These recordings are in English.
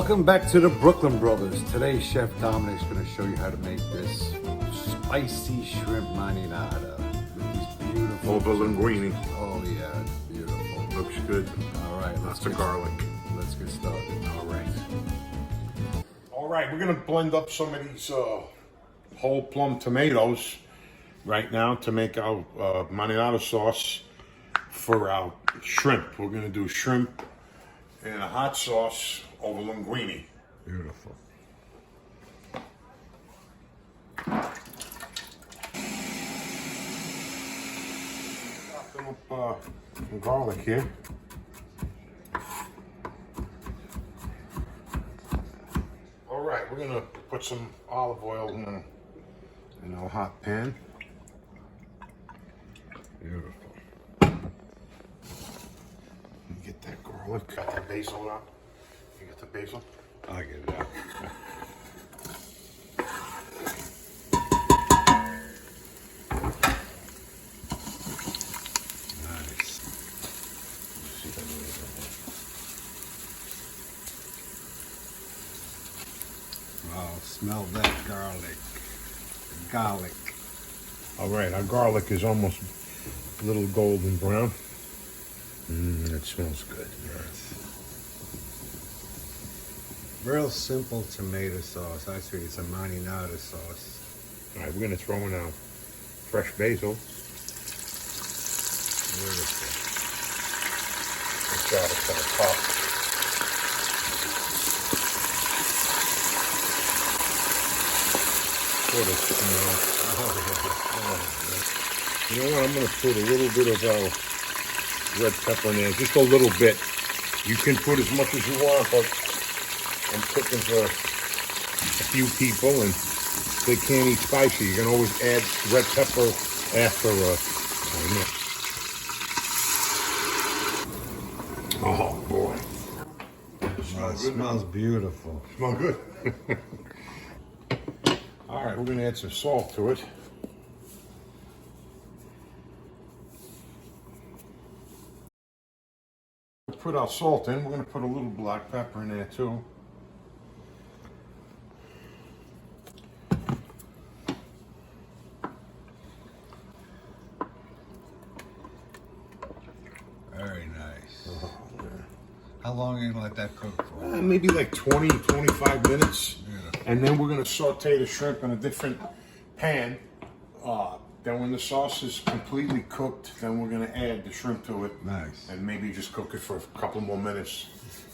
Welcome back to the Brooklyn Brothers. Today, Chef Dominic's going to show you how to make this spicy shrimp marinara with these beautiful over linguine. Oh yeah, beautiful. Looks good. All right, Lots of garlic. Let's get started. All right, we're gonna blend up some of these whole plum tomatoes right now to make our marinara sauce for our shrimp. We're gonna do shrimp in a hot sauce over linguine. Beautiful. Chopping up some garlic here. All right, we're gonna put some olive oil in a hot pan. Beautiful. You get that garlic. Got the basil out. You get the basil? I'll get it out. Nice. See that Wow, smell that garlic. All right, our garlic is almost a little golden brown. That smells good. Yes. Real simple tomato sauce. Actually, it's a marinara sauce. All right, we're gonna throw in our fresh basil. Beautiful. The garlic's gonna pop. You know what? I'm gonna put a little bit of our red pepper in there, just a little bit. You can put as much as you want, but I'm cooking for a few people, and if they can't eat spicy, you can always add red pepper after. Oh boy! It smells beautiful. Smell good. All right, we're gonna add some salt to it. Put our salt in. We're gonna put a little black pepper in there too. Very nice. How long are you gonna let that cook for? Maybe like 20, 25 minutes. Beautiful. And then we're gonna saute the shrimp in a different pan. Then when the sauce is completely cooked, then we're gonna add the shrimp to it. Nice. And maybe just cook it for a couple more minutes,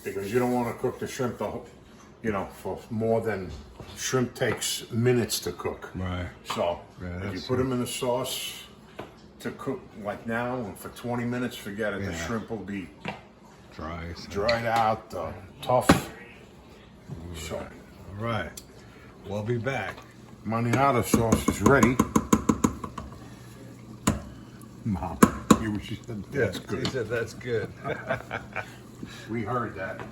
because you don't want to cook the shrimp for more than shrimp takes minutes to cook. Right. So Yeah, if you put them in the sauce to cook like now, and for 20 minutes, forget it. The Yeah. shrimp will be Dry. dried out, tough. So All right. We'll be back. marinara sauce is ready. Mom, she said that's good. She said that's good. We heard that.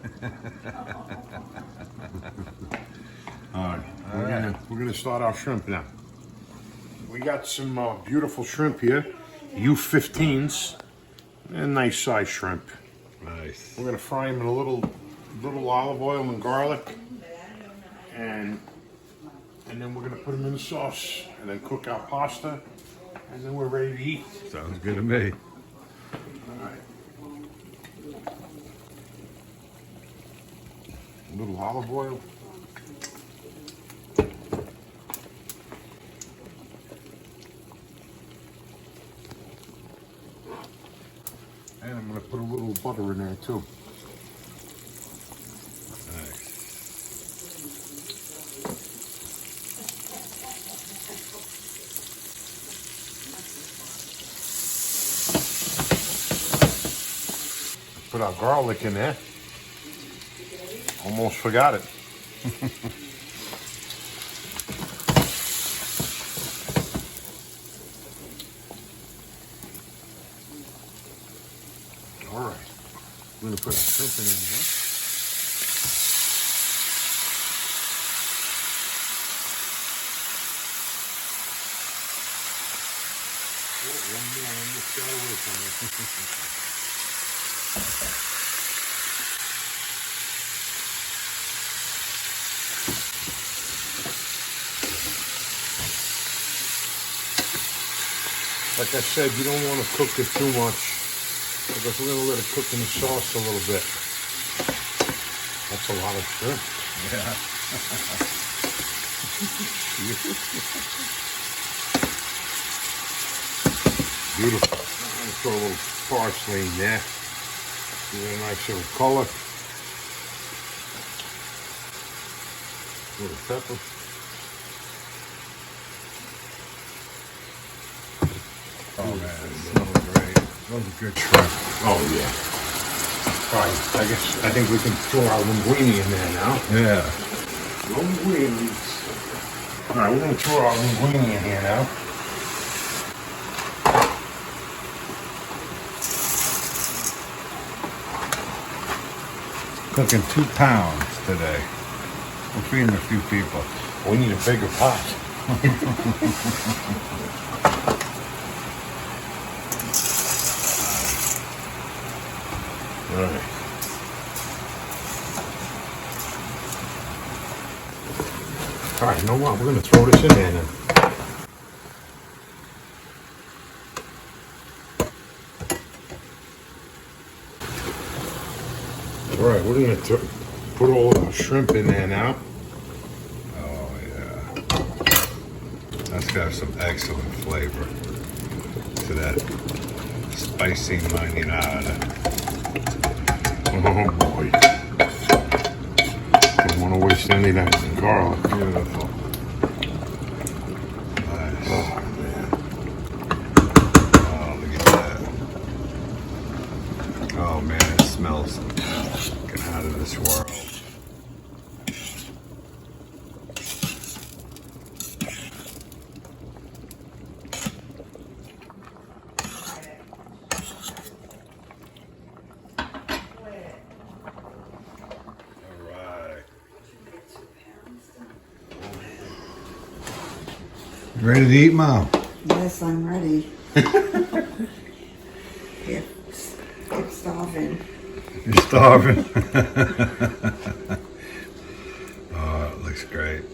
All right, we're gonna start our shrimp now. We got some beautiful shrimp here, U15s, and nice size shrimp. Nice. We're gonna fry them in a little olive oil and garlic, and then we're gonna put them in the sauce, and then cook our pasta, and then we're ready to eat. Sounds good to me. All right. A little olive oil. And I'm going to put a little butter in there too. Nice. Put our garlic in there. Almost forgot it. All right. I'm going to put our shrimp in here. One more, almost got away from it. Like I said, you don't want to cook it too much because we're going to let it cook in the sauce a little bit. That's a lot of shrimp. Yeah. Beautiful. I'm going to throw a little parsley in there. Give it a nice little color. A little pepper. Oh man, it smells great. Those are good shrimp. Oh yeah. All right, I think we can throw our linguine in there now. Yeah. Linguine. All right, we're gonna throw our linguine in here now. Cooking 2 pounds today. We're feeding a few people. We need a bigger pot. All right. All right, you know what? We're going to throw this in there now. All right, we're going to put all of our shrimp in there now. Oh yeah. That's got some excellent flavor to that spicy marinara. Oh boy. Don't want to waste any of that garlic. Beautiful. Nice. Oh man. Oh, look at that. Oh man, it smells out of this world. Ready to eat, Mom? Yes, I'm ready. Get starving. You're starving. Oh, it looks great.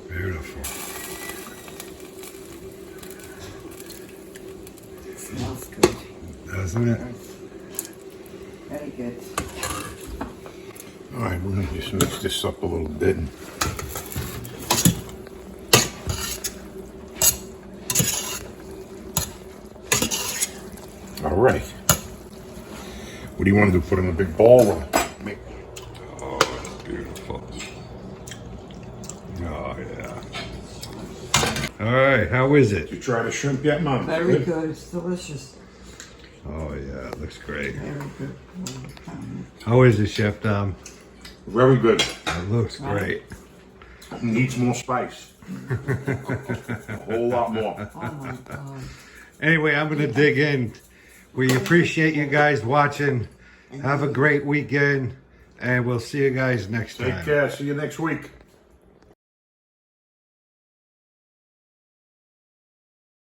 Beautiful. It smells good. Doesn't it? Very good. All right, we're going to just mix this up a little bit. All right. What do you want to do? Put it in a big bowl? Or make... Oh, it's beautiful. Oh, yeah. All right, how is it? Did you try the shrimp yet, Mom? Very good. It's delicious. Oh, yeah, it looks great. Very good. How is it, Chef Dom? Very good. It looks great. Needs more spice. A whole lot more. Oh my God. Anyway, I'm going to dig in. We appreciate you guys watching. Have a great weekend, and we'll see you guys next time. Take care. See you next week.